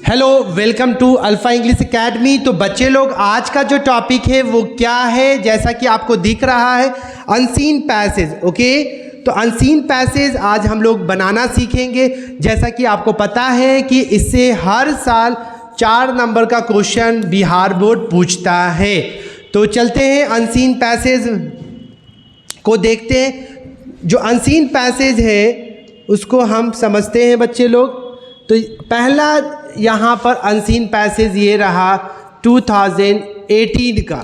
Hello, welcome to Alpha English Academy. तो बच्चे लोग, आज का जो टॉपिक है वो क्या है, जैसा कि आपको दिख रहा है, अनसीन पैसेज। ओके, तो अनसीन पैसेज आज हम लोग बनाना सीखेंगे। जैसा कि आपको पता है कि इससे हर साल 4 नंबर का क्वेश्चन बिहार बोर्ड पूछता है। तो चलते हैं अनसीन पैसेज को देखते हैं। जो अनसीन पैसेज है उसको हम समझते हैं बच्चे लोग। तो पहला यहाँ पर अनसीन पैसेज ये रहा 2018 का।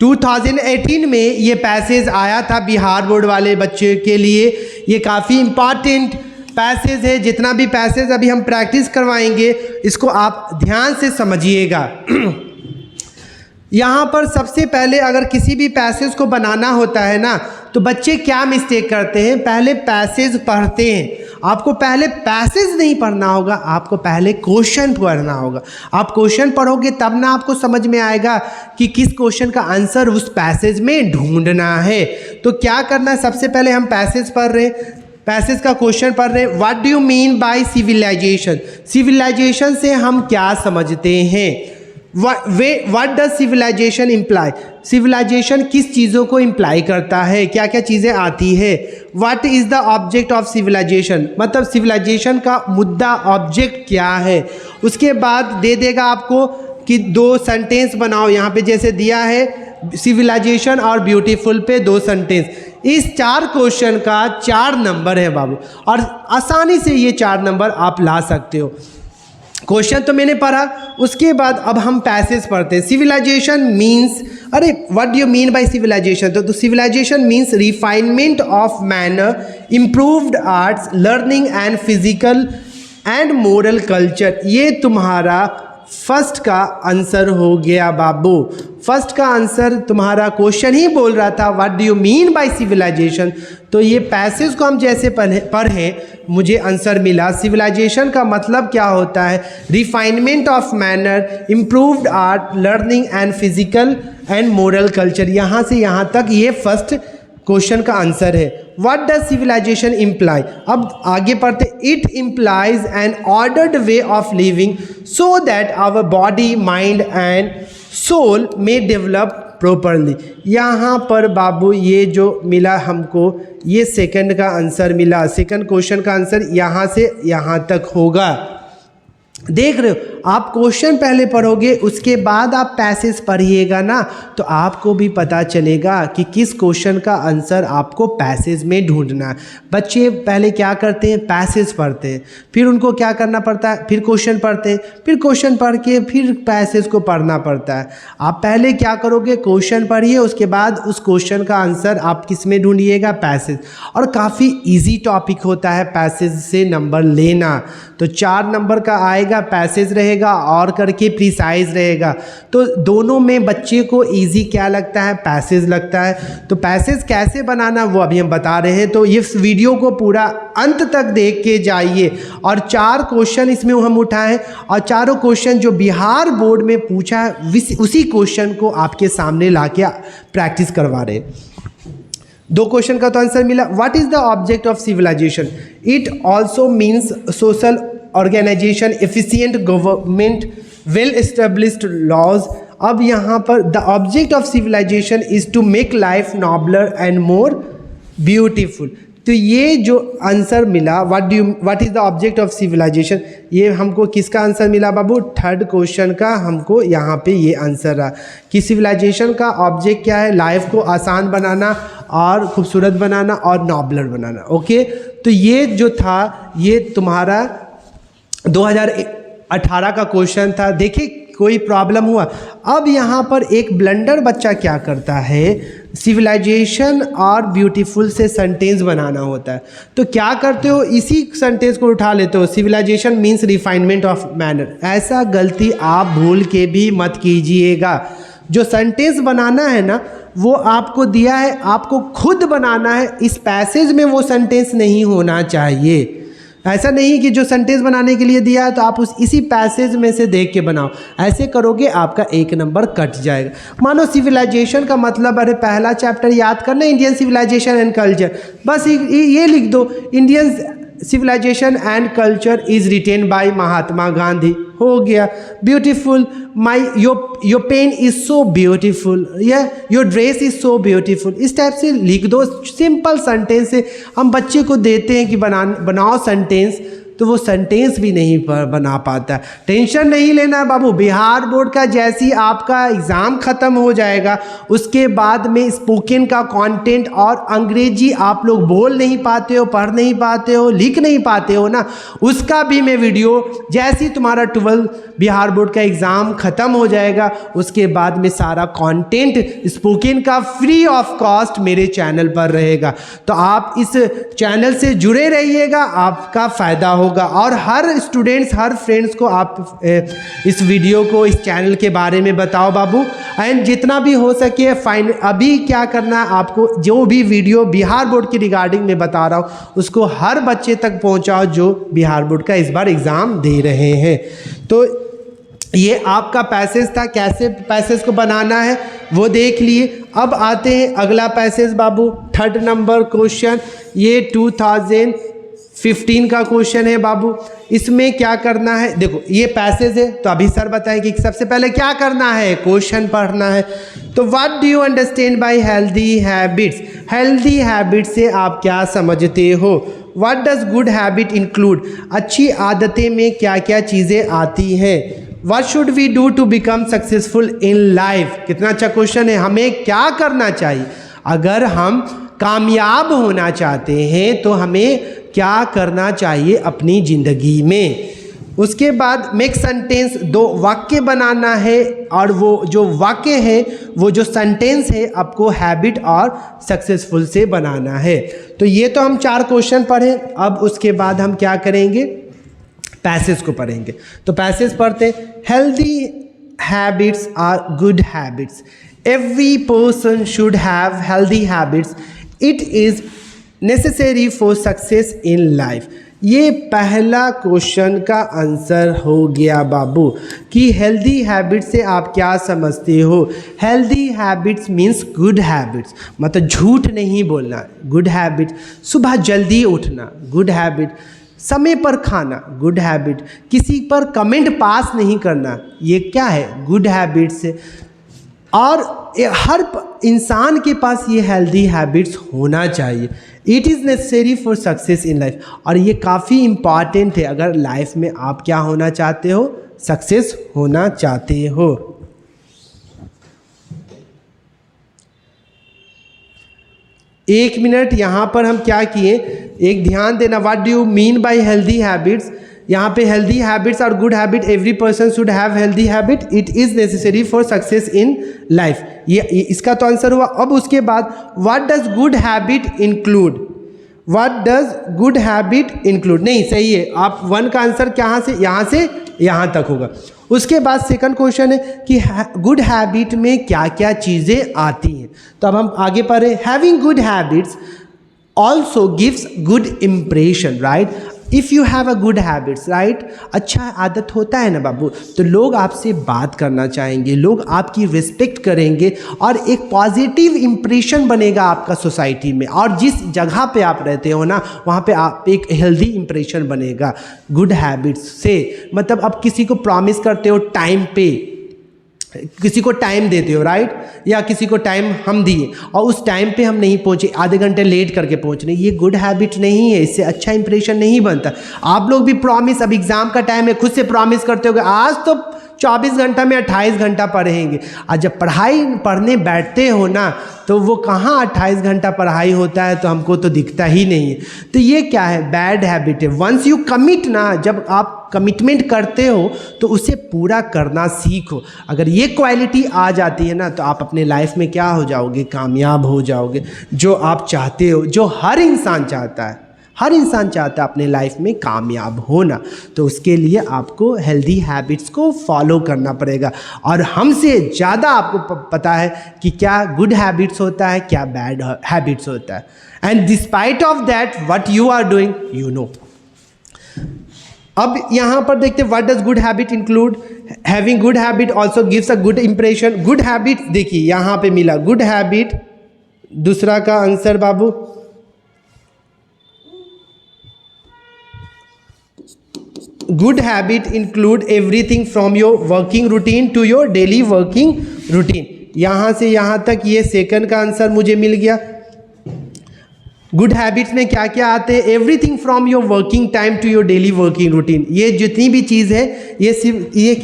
2018 में ये पैसेज आया था बिहार बोर्ड वाले बच्चे के लिए। ये काफ़ी इम्पॉर्टेंट पैसेज है। जितना भी पैसेज अभी हम प्रैक्टिस करवाएंगे इसको आप ध्यान से समझिएगा। यहाँ पर सबसे पहले अगर किसी भी पैसेज को बनाना होता है ना, तो बच्चे क्या मिस्टेक करते हैं, पहले पैसेज पढ़ते हैं। आपको पहले पैसेज नहीं पढ़ना होगा, आपको पहले क्वेश्चन पढ़ना होगा। आप क्वेश्चन पढ़ोगे तब ना आपको समझ में आएगा कि किस क्वेश्चन का आंसर उस पैसेज में ढूंढना है। तो क्या करना है, सबसे पहले हम पैसेज पढ़ रहे हैं, पैसेज का क्वेश्चन पढ़ रहे हैं। What do you mean by civilization? Civilization से हम क्या समझते हैं? What does civilization imply? Civilization किस चीज़ों को इम्प्लाई करता है, क्या क्या चीज़ें आती है? What is the object of civilization? मतलब सिविलाइजेशन का मुद्दा, ऑब्जेक्ट क्या है? उसके बाद दे देगा आपको कि 2 सेंटेंस बनाओ। यहाँ पे जैसे दिया है सिविलाइजेशन और ब्यूटीफुल पे 2 सेंटेंस। इस 4 क्वेश्चन का 4 नंबर है बाबू, और आसानी से ये 4 नंबर आप ला सकते हो। क्वेश्चन तो मैंने पढ़ा, उसके बाद अब हम पैसेज पढ़ते हैं। सिविलाइजेशन मीन्स, अरे what do you mean by civilization? तो civilization means refinement of manner, improved arts, learning and physical and moral culture. ये तुम्हारा फर्स्ट का आंसर हो गया बाबू। फर्स्ट का आंसर तुम्हारा क्वेश्चन ही बोल रहा था what do you mean by civilization. तो ये पैसेज को हम जैसे पढ़े मुझे आंसर मिला। सिविलाइजेशन का मतलब क्या होता है? Refinement of manner, improved art, learning and physical and moral culture. यहाँ से यहाँ तक ये फर्स्ट क्वेश्चन का आंसर है। What does civilization imply? अब आगे पढ़ते। It implies an ordered way of living so that our body, mind and soul में डेवलप प्रॉपरली। यहाँ पर बाबू ये जो मिला हमको, ये सेकंड का आंसर मिला। सेकंड क्वेश्चन का आंसर यहाँ से यहाँ तक होगा। देख रहे हो, आप क्वेश्चन पहले पढ़ोगे, उसके बाद आप पैसेज पढ़िएगा ना, तो आपको भी पता चलेगा कि किस क्वेश्चन का आंसर आपको पैसेज में ढूंढना है। बच्चे पहले क्या करते हैं, पैसेज पढ़ते हैं, फिर उनको क्या करना पड़ता है, फिर क्वेश्चन पढ़ते हैं, फिर क्वेश्चन पढ़ के फिर पैसेज को पढ़ना पड़ता है। आप पहले क्या करोगे, क्वेश्चन पढ़िए, उसके बाद उस क्वेश्चन का आंसर आप किस में ढूंढिएगा, पैसेज। और काफ़ी ईजी टॉपिक होता है पैसेज से नंबर लेना। तो 4 नंबर का आएगा, पैसेज रहेगा और करके प्रिसाइज रहेगा। तो दोनों में बच्चे को इजी क्या लगता है, पैसेज लगता है। तो पैसेज कैसे बनाना वो अभी हम बता रहे हैं। तो इस वीडियो को पूरा अंत तक देख के जाइए। और 4 क्वेश्चन इसमें हम उठाएं, और चारों क्वेश्चन जो बिहार बोर्ड में पूछा है उसी क्वेश्चन को आपके सामने लाके प्रैक्टिस करवा रहे हैं। 2 क्वेश्चन का तो आंसर मिला। What is the object of civilization? It also means social organization, efficient government, well established laws. अब यहाँ पर the object of civilization is to make life nobler and more beautiful. तो ये जो आंसर मिला, what is the object of civilization, ये हमको किसका आंसर मिला बाबू? 3rd क्वेश्चन का हमको यहाँ पे ये आंसर रहा कि सिविलाइजेशन का ऑब्जेक्ट क्या है, लाइफ को आसान बनाना और खूबसूरत बनाना और नॉबलर बनाना। ओके, तो ये जो था ये तुम्हारा 2018 का क्वेश्चन था। देखिए कोई प्रॉब्लम हुआ। अब यहाँ पर एक ब्लंडर बच्चा क्या करता है, सिविलाइजेशन और ब्यूटीफुल से सेंटेंस बनाना होता है। तो क्या करते हो, इसी सेंटेंस को उठा लेते हो, civilization means refinement of manner. ऐसा गलती आप भूल के भी मत कीजिएगा। जो सेंटेंस बनाना है ना वो आपको दिया है, आपको खुद बनाना है। इस पैसेज में वो सेंटेंस नहीं होना चाहिए। ऐसा नहीं कि जो सेंटेंस बनाने के लिए दिया है तो आप इसी पैसेज में से देख के बनाओ। ऐसे करोगे आपका 1 नंबर कट जाएगा। मानो सिविलाइजेशन का मतलब, अरे पहला चैप्टर याद करना, इंडियन सिविलाइजेशन एंड कल्चर, बस ये लिख दो, Indian civilization and culture is written by Mahatma Gandhi. हो गया, beautiful, my your pen is so beautiful, या your dress is so beautiful. इस टाइप से लिख दो, सिंपल सेंटेंस से हम बच्चे को देते हैं कि बनाओ सेंटेंस, तो वो सेंटेंस भी नहीं बना पाता। टेंशन नहीं लेना बाबू, बिहार बोर्ड का जैसी आपका एग्ज़ाम ख़त्म हो जाएगा उसके बाद में स्पोकन का कंटेंट और अंग्रेजी आप लोग बोल नहीं पाते हो, पढ़ नहीं पाते हो, लिख नहीं पाते हो ना, उसका भी मैं वीडियो जैसी तुम्हारा 12 बिहार बोर्ड का एग्ज़ाम ख़त्म हो जाएगा उसके बाद में सारा कंटेंट स्पोकन का फ्री ऑफ कॉस्ट मेरे चैनल पर रहेगा। तो आप इस चैनल से जुड़े रहिएगा, आपका फ़ायदा होगा। और हर स्टूडेंट्स, हर फ्रेंड्स को आप इस वीडियो को, इस चैनल के बारे में बताओ बाबू। एंड जितना भी हो सके फाइन, अभी क्या करना है आपको, जो भी वीडियो बिहार बोर्ड की रिगार्डिंग में बता रहा हूँ उसको हर बच्चे तक पहुँचाओ जो बिहार बोर्ड का इस बार एग्ज़ाम दे रहे हैं। तो ये आपका पैसेज था, कैसे पैसेज को बनाना है वो देख लिए। अब आते हैं अगला पैसेज बाबू, 3rd नंबर क्वेश्चन। ये 2015 का क्वेश्चन है बाबू। इसमें क्या करना है, देखो ये पैसेज है तो अभी सर बताएं कि सबसे पहले क्या करना है, क्वेश्चन पढ़ना है। तो what do you understand by healthy habits? Healthy habits से आप क्या समझते हो? What does good habit include? अच्छी आदतें में क्या क्या चीज़ें आती हैं? What should we do to become successful in life? कितना अच्छा क्वेश्चन है। हमें क्या करना चाहिए अगर हम कामयाब होना चाहते हैं, तो हमें क्या करना चाहिए अपनी ज़िंदगी में। उसके बाद मेक सेंटेंस, 2 वाक्य बनाना है और वो जो वाक्य है, वो जो सेंटेंस है आपको हैबिट और सक्सेसफुल से बनाना है। तो ये तो हम 4 क्वेश्चन पढ़े। अब उसके बाद हम क्या करेंगे, पैसेज को पढ़ेंगे। तो पैसेज पढ़ते, healthy habits are good habits, every person should have healthy habits, it is necessary for success in life. ये पहला क्वेश्चन का आंसर हो गया बाबू कि हेल्दी हैबिट्स से आप क्या समझते हो। Healthy habits means good habits, मतलब झूठ नहीं बोलना, गुड हैबिट। सुबह जल्दी उठना, गुड हैबिट। समय पर खाना, गुड हैबिट। किसी पर कमेंट पास नहीं करना, ये क्या है, गुड हैबिट्स है। और हर इंसान के पास ये हेल्दी हैबिट्स होना चाहिए। It is necessary for success in life, और ये काफ़ी इम्पॉर्टेंट है अगर लाइफ में आप क्या होना चाहते हो, सक्सेस होना चाहते हो। एक मिनट, यहाँ पर हम क्या किए, एक ध्यान देना, what do you mean bye healthy habits. यहाँ पे हेल्दी हैबिट्स और good habit, every person should have healthy habit, it is necessary for success in life, ये इसका तो आंसर हुआ। अब उसके बाद what does good habit include? What does good habit include, नहीं सही है, आप 1 का आंसर कहाँ से यहाँ तक होगा। उसके बाद सेकंड क्वेश्चन है कि गुड हैबिट में क्या क्या चीज़ें आती हैं। तो अब हम आगे पढ़े, having good habits also gives good impression, right. If you have a good habits, right, अच्छा आदत होता है ना बाबू, तो लोग आपसे बात करना चाहेंगे, लोग आपकी रिस्पेक्ट करेंगे और एक पॉजिटिव इम्प्रेशन बनेगा आपका सोसाइटी में। और जिस जगह पे आप रहते हो ना, वहाँ पे आप एक हेल्दी इम्प्रेशन बनेगा गुड हैबिट्स से। मतलब अब किसी को प्रॉमिस करते हो टाइम पे, किसी को टाइम देते हो, राइट, या किसी को टाइम हम दिए और उस टाइम पे हम नहीं पहुंचे, आधे घंटे लेट करके पहुंच रहे, ये गुड हैबिट नहीं है, इससे अच्छा इंप्रेशन नहीं बनता। आप लोग भी प्रॉमिस, अब एग्ज़ाम का टाइम है, खुद से प्रॉमिस करते हो आज तो 24 घंटा में 28 घंटा पढ़ेंगे, और जब पढ़ने बैठते हो ना तो वो कहाँ 28 घंटा पढ़ाई होता है, तो हमको तो दिखता ही नहीं है। तो ये क्या है, बैड हैबिट है। वंस यू कमिट ना, जब आप कमिटमेंट करते हो तो उसे पूरा करना सीखो। अगर ये क्वालिटी आ जाती है ना, तो आप अपने लाइफ में क्या हो जाओगे, कामयाब हो जाओगे, जो आप चाहते हो, जो हर इंसान चाहता है। हर इंसान चाहता है अपने लाइफ में कामयाब होना, तो उसके लिए आपको हेल्दी हैबिट्स को फॉलो करना पड़ेगा। और हमसे ज़्यादा आपको पता है कि क्या गुड हैबिट्स होता है, क्या बैड हैबिट्स होता है। And despite of that what you are doing, you know. अब यहाँ पर देखते हैं, what does good habit include? Having good habit also gives a good impression. Good habit, देखिए यहाँ पे मिला गुड हैबिट, दूसरा का आंसर बाबू good habit include everything from your working routine to your daily working routine. यहाँ से यहाँ तक ये सेकंड का आंसर मुझे मिल गया। गुड हैबिट्स में क्या क्या आते हैं? Everything from your working time to your daily working routine. ये जितनी भी चीज़ है ये सिर्फ ये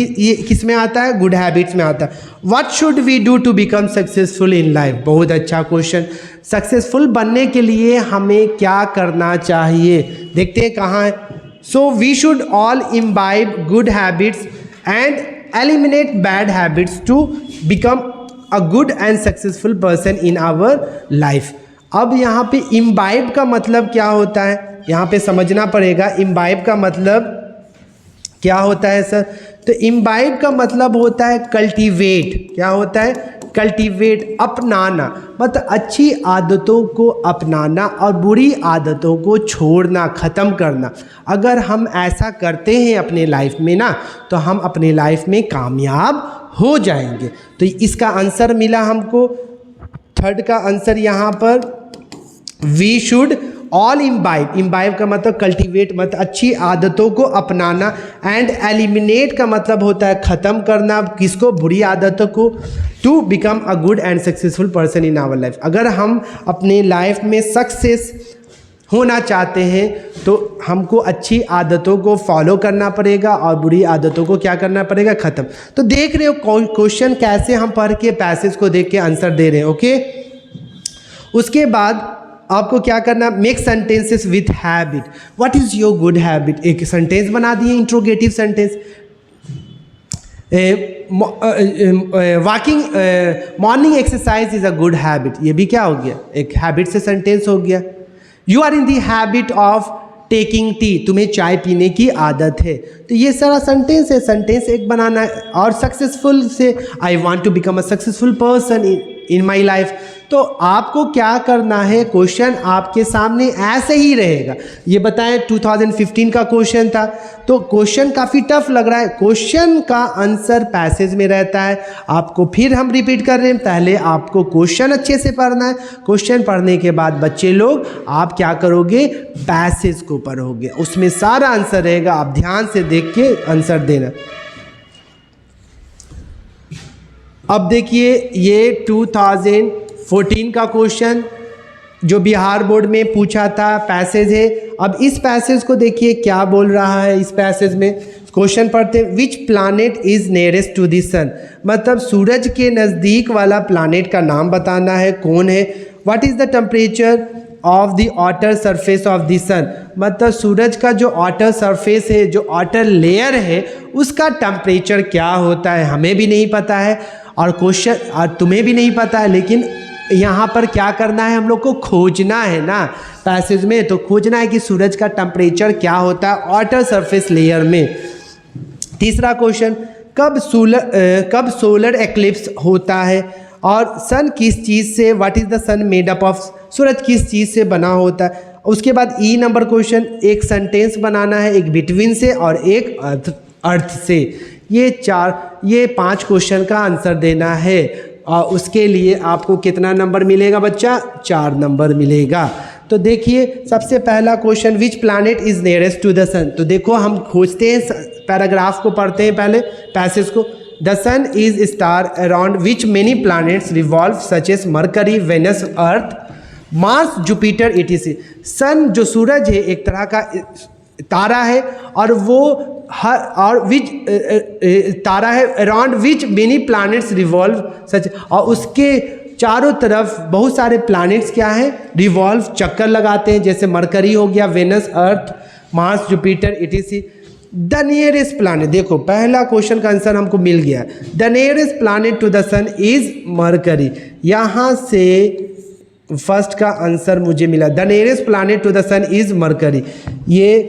किस में आता है? गुड हैबिट्स में आता है। What should we do to become successful in life? बहुत अच्छा क्वेश्चन। सक्सेसफुल बनने के लिए हमें क्या करना चाहिए? देखते हैं कहाँ है। So we should all imbibe good habits and eliminate bad habits to become a good and successful person in our life. अब यहाँ पे इम्बाइब का मतलब क्या होता है? यहाँ पे समझना पड़ेगा इम्बाइब का मतलब क्या होता है सर। तो इम्बाइब का मतलब होता है कल्टीवेट। क्या होता है? कल्टीवेट, अपनाना, मतलब अच्छी आदतों को अपनाना और बुरी आदतों को छोड़ना, ख़त्म करना। अगर हम ऐसा करते हैं अपने लाइफ में ना, तो हम अपने लाइफ में कामयाब हो जाएंगे। तो इसका आंसर मिला हमको, थर्ड का आंसर यहाँ पर we should all imbibe. Imbibe का मतलब कल्टीवेट, मतलब अच्छी आदतों को अपनाना, एंड एलिमिनेट का मतलब होता है ख़त्म करना, किसको? बुरी आदतों को, to become a good and successful person in our life. अगर हम अपने लाइफ में सक्सेस होना चाहते हैं तो हमको अच्छी आदतों को फॉलो करना पड़ेगा और बुरी आदतों को क्या करना पड़ेगा? ख़त्म। तो देख रहे हो क्वेश्चन कैसे हम पढ़ के पैसेज को देख के आंसर दे रहे हैं। ओके, उसके बाद आपको क्या करना? Make sentences with habit. What is your good habit? एक सेंटेंस बना दिए, interrogative sentence. Walking, morning exercise is a good habit. ये भी क्या हो गया? एक हैबिट से सेंटेंस हो गया। You are in the habit of taking tea. तुम्हें चाय पीने की आदत है। तो ये सारा सेंटेंस है, सेंटेंस एक बनाना है। और सक्सेसफुल से I want to become a successful person in my life. तो आपको क्या करना है? क्वेश्चन आपके सामने ऐसे ही रहेगा। ये बताएं 2015 का क्वेश्चन था, तो क्वेश्चन काफ़ी टफ लग रहा है। क्वेश्चन का आंसर पैसेज में रहता है। आपको फिर हम रिपीट कर रहे हैं, पहले आपको क्वेश्चन अच्छे से पढ़ना है। क्वेश्चन पढ़ने के बाद बच्चे लोग आप क्या करोगे? पैसेज को पढ़ोगे, उसमें सारा आंसर रहेगा। आप ध्यान से देख के आंसर देना। अब देखिए ये 2014 का क्वेश्चन जो बिहार बोर्ड में पूछा था, पैसेज है। अब इस पैसेज को देखिए क्या बोल रहा है। इस पैसेज में क्वेश्चन पढ़ते हैं, which planet is nearest to the sun. मतलब सूरज के नज़दीक वाला प्लानेट का नाम बताना है, कौन है। What is the temperature of the outer surface of the sun. मतलब सूरज का जो आउटर सरफेस है, जो आउटर लेयर है, उसका टेम्परेचर क्या होता है? हमें भी नहीं पता है और क्वेश्चन और तुम्हें भी नहीं पता है, लेकिन यहाँ पर क्या करना है? हम लोग को खोजना है ना पैसेज में। तो खोजना है कि सूरज का टेम्परेचर क्या होता है आउटर सरफेस लेयर में। तीसरा क्वेश्चन, कब सोलर एक्लिप्स होता है और सन किस चीज़ से? What is the sun made up of. सूरज किस चीज़ से बना होता है। उसके बाद ई नंबर क्वेश्चन, एक सेंटेंस बनाना है, एक बिटवीन से और एक अर्थ से। ये 5 क्वेश्चन का आंसर देना है। और उसके लिए आपको कितना नंबर मिलेगा बच्चा? 4 नंबर मिलेगा। तो देखिए सबसे पहला question, which planet is nearest to the sun. तो देखो हम खोजते हैं, पैराग्राफ को पढ़ते हैं पहले, पैसेज को। The sun is star around which many planets revolve such as Mercury, Venus, Earth, Mars, Jupiter, etc। Sun जो सूरज है एक तरह का तारा है और वो विच तारा है around which many planets revolve such, और उसके चारों तरफ बहुत सारे प्लैनेट्स क्या हैं? रिवॉल्व, चक्कर लगाते हैं। जैसे मरकरी हो गया, Venus, Earth, Mars, Jupiter, etc। The nearest planet, देखो पहला क्वेश्चन का आंसर हमको मिल गया। The nearest planet to the sun is Mercury. यहाँ से फर्स्ट का आंसर मुझे मिला। The nearest planet to the sun is Mercury. ये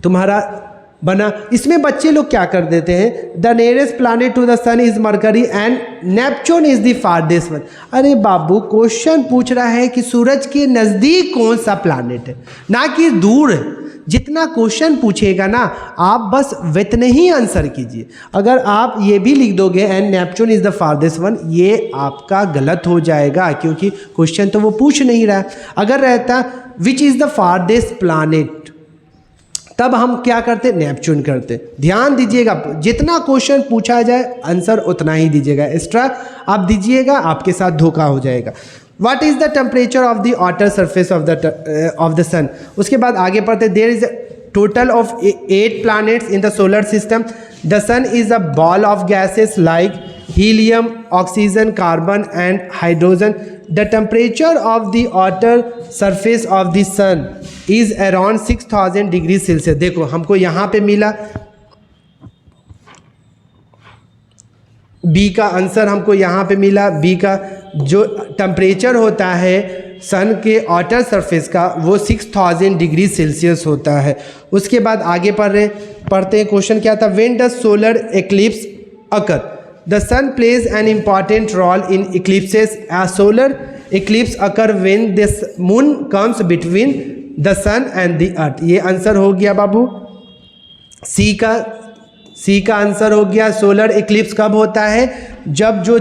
तुम्हारा बना। इसमें बच्चे लोग क्या कर देते हैं? The nearest planet to the sun is Mercury and Neptune is the farthest one. अरे बाबू, क्वेश्चन पूछ रहा है कि सूरज के नज़दीक कौन सा प्लैनेट है, ना कि दूर है। जितना क्वेश्चन पूछेगा ना, आप बस इतने ही आंसर कीजिए। अगर आप ये भी लिख दोगे and Neptune is the farthest one, ये आपका गलत हो जाएगा, क्योंकि क्वेश्चन तो वो पूछ नहीं रहा। अगर रहता which is the farthest planet, तब हम क्या करते, नेपच्यून करते। ध्यान दीजिएगा, जितना क्वेश्चन पूछा जाए आंसर उतना ही दीजिएगा, एक्स्ट्रा आप दीजिएगा आपके साथ धोखा हो जाएगा। What is the temperature of the outer surface of the sun. उसके बाद आगे पढ़ते, there is total of 8 planets in the solar system. The sun is a ball of gases like helium, oxygen, carbon and hydrogen. The temperature of the outer surface of the sun is around 6000 degree Celsius. देखो हमको यहाँ पे मिला B का answer, हमको यहाँ पे मिला बी का जो टेम्परेचर होता है सन के आउटर सरफेस का वो 6000 डिग्री सेल्सियस होता है। उसके बाद आगे पढ़ते हैं क्वेश्चन क्या था, when does solar eclipse occur. The sun plays an important role in eclipses. A solar eclipse occur when the moon comes between the sun and the earth. ये आंसर हो गया बाबू सी का आंसर हो गया। सोलर इक्लिप्स कब होता है, जब जो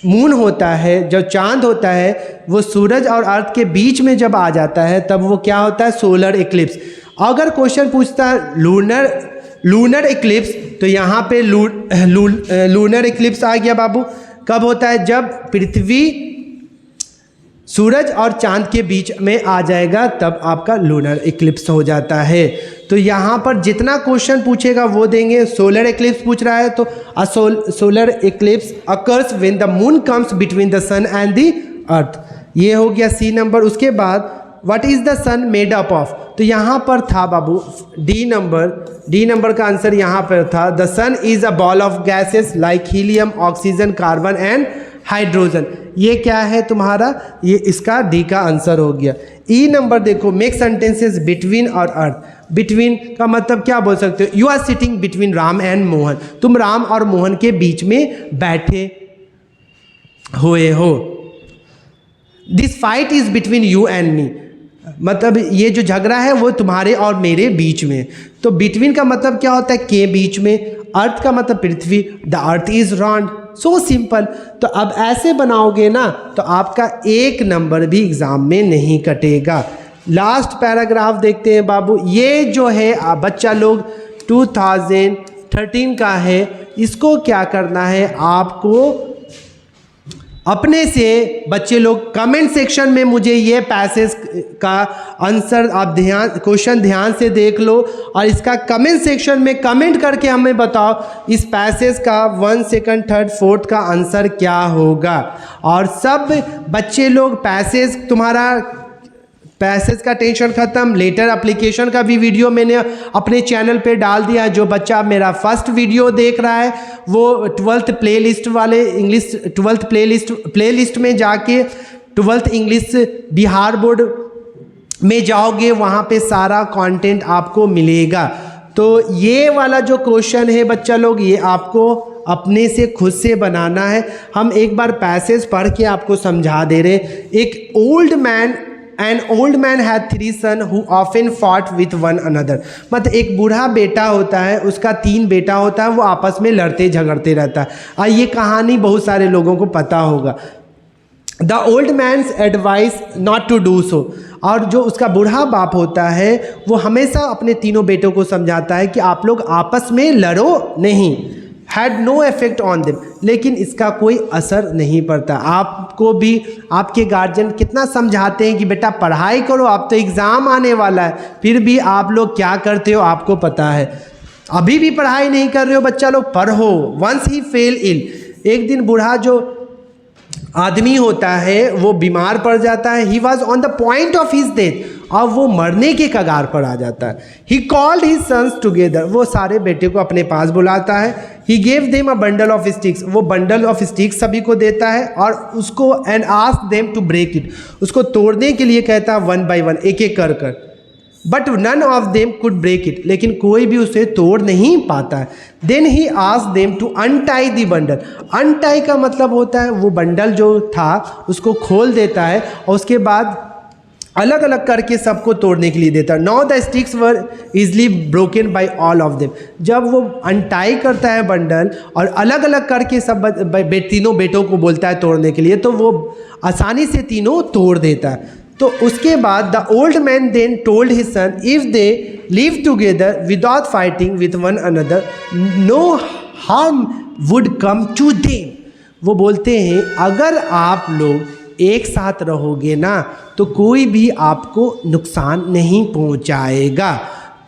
मून होता है, जो चांद होता है वो सूरज और अर्थ के बीच में जब आ जाता है तब वो क्या होता है, सोलर इक्लिप्स। अगर क्वेश्चन पूछता है लूनर इक्लिप्स तो यहाँ पे लूनर इक्लिप्स आ गया बाबू। कब होता है, जब पृथ्वी सूरज और चांद के बीच में आ जाएगा तब आपका लूनर इक्लिप्स हो जाता है। तो यहाँ पर जितना क्वेश्चन पूछेगा वो देंगे। सोलर इक्लिप्स पूछ रहा है तो solar eclipse occurs when the moon comes between the sun and the earth. ये हो गया सी नंबर। उसके बाद what is the sun made up of, तो यहाँ पर था बाबू डी नंबर का आंसर यहाँ पर था, the sun is a ball of gases like helium, oxygen, carbon and hydrogen. ये क्या है तुम्हारा, ये इसका डी का आंसर हो गया। ई नंबर देखो, मेक सेंटेंसेस बिटवीन और अर्थ। बिटवीन का मतलब क्या बोल सकते हो, you are sitting between Ram and Mohan, तुम राम और मोहन के बीच में बैठे हुए हो। This fight is between you and me, मतलब ये जो झगड़ा है वो तुम्हारे और मेरे बीच में। तो बिटवीन का मतलब क्या होता है, के बीच में। अर्थ का मतलब पृथ्वी, the earth is round, so simple. तो अब ऐसे बनाओगे ना तो आपका एक नंबर भी एग्जाम में नहीं कटेगा। लास्ट पैराग्राफ देखते हैं बाबू। ये जो है बच्चा लोग 2013 का है, इसको क्या करना है आपको अपने से बच्चे लोग कमेंट सेक्शन में मुझे ये पैसेज का आंसर आप क्वेश्चन ध्यान से देख लो और इसका कमेंट सेक्शन में कमेंट करके हमें बताओ इस पैसेज का 1, 2, 3, 4 का आंसर क्या होगा। और सब बच्चे लोग पैसेज का टेंशन खत्म। लेटर एप्लीकेशन का भी वीडियो मैंने अपने चैनल पे डाल दिया है। जो बच्चा मेरा फर्स्ट वीडियो देख रहा है वो 12th प्लेलिस्ट वाले इंग्लिश 12th प्लेलिस्ट में जाके 12th इंग्लिश बिहार बोर्ड में जाओगे, वहाँ पे सारा कंटेंट आपको मिलेगा। तो ये वाला जो क्वेश्चन है बच्चा लोग, ये आपको अपने से खुद से बनाना है। हम एक बार पैसेज पढ़ के आपको समझा दे रहे। एक An old man had 3 sons who often fought with one another। मतलब एक बूढ़ा बेटा होता है, उसका 3 बेटा होता है, वो आपस में लड़ते झगड़ते रहता है। और ये कहानी बहुत सारे लोगों को पता होगा। The old man's advice not to do so. और जो उसका बूढ़ा बाप होता है वो हमेशा अपने तीनों बेटों को समझाता है कि आप लोग आपस में लड़ो नहीं। Had no effect on them, लेकिन इसका कोई असर नहीं पड़ता। आपको भी आपके गार्जियन कितना समझाते हैं कि बेटा पढ़ाई करो, अब तो एग्ज़ाम आने वाला है, फिर भी आप लोग क्या करते हो आपको पता है। अभी भी पढ़ाई नहीं कर रहे हो बच्चा लोग, पढ़ो। वंस ही फेल इल, एक दिन बूढ़ा जो आदमी होता है वो बीमार पड़ जाता है। He was on the point of his death, और वो मरने के कगार पर आ जाता है। He called his sons together, वो सारे बेटे को अपने पास बुलाता है। He gave them a bundle of sticks, वो बंडल ऑफ स्टिक्स सभी को देता है और उसको and ask them to break it, उसको तोड़ने के लिए कहता है 1 by 1, एक एक कर। But none of them could break it, लेकिन कोई भी उसे तोड़ नहीं पाता है। Then he ask them to untie the bundle. Untie का मतलब होता है वो बंडल जो था उसको खोल देता है और उसके बाद अलग अलग करके सबको तोड़ने के लिए देता है। Now the sticks were easily broken by all of them. जब वो अनटाई करता है बंडल और अलग अलग करके सब तीनों बेटों को बोलता है तोड़ने के लिए, तो वो आसानी से तीनों तोड़ देता है। तो उसके बाद the old man then told his son if they live together without fighting with one another no harm would come to them. वो बोलते हैं अगर आप लोग एक साथ रहोगे ना तो कोई भी आपको नुकसान नहीं पहुंचाएगा।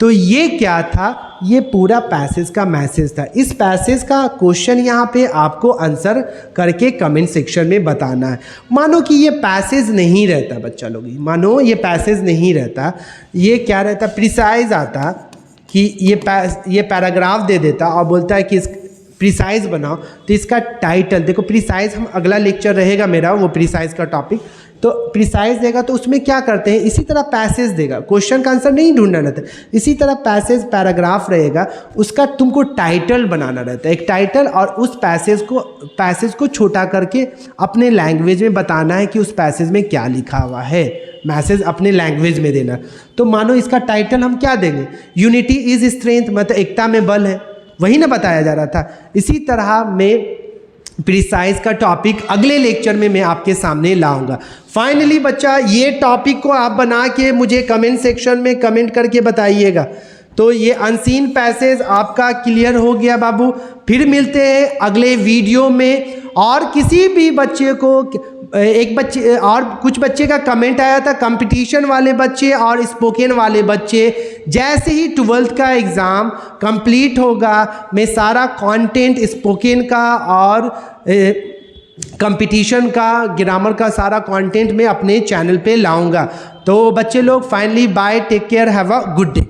तो ये क्या था, ये पूरा पैसेज का मैसेज था। इस पैसेज का क्वेश्चन यहाँ पे आपको आंसर करके कमेंट सेक्शन में बताना है। मानो कि ये पैसेज नहीं रहता बच्चा लोग, मानो ये पैसेज नहीं रहता, ये क्या रहता, प्रिसाइज आता कि ये पैराग्राफ दे देता और बोलता है कि इस प्रिसाइज बनाओ। तो इसका टाइटल देखो, प्रिसाइज हम अगला लेक्चर रहेगा मेरा वो प्रिसाइज का टॉपिक, तो प्रिसाइज देगा तो उसमें क्या करते हैं, इसी तरह पैसेज देगा, क्वेश्चन का आंसर नहीं ढूंढना रहता, इसी तरह पैसेज पैराग्राफ रहेगा, उसका तुमको टाइटल बनाना रहता है, एक टाइटल, और उस पैसेज को छोटा करके अपने लैंग्वेज में बताना है कि उस पैसेज में क्या लिखा हुआ है, मैसेज अपने लैंग्वेज में देना। तो मानो इसका टाइटल हम क्या देंगे, यूनिटी इज स्ट्रेंथ, मतलब एकता में बल है, वही ना बताया जा रहा था। इसी तरह में प्रिसाइज का टॉपिक अगले लेक्चर में मैं आपके सामने लाऊंगा। फाइनली बच्चा ये टॉपिक को आप बना के मुझे कमेंट सेक्शन में कमेंट करके बताइएगा। तो ये अनसीन पैसेज आपका क्लियर हो गया बाबू। फिर मिलते हैं अगले वीडियो में। और किसी भी बच्चे को, एक बच्चे और कुछ बच्चे का कमेंट आया था, कंपटीशन वाले बच्चे और स्पोकन वाले बच्चे, जैसे ही 12th का एग्ज़ाम कंप्लीट होगा मैं सारा कंटेंट स्पोकन का और कंपटीशन का, ग्रामर का सारा कंटेंट मैं अपने चैनल पे लाऊंगा। तो बच्चे लोग finally bye, take care, have a good day.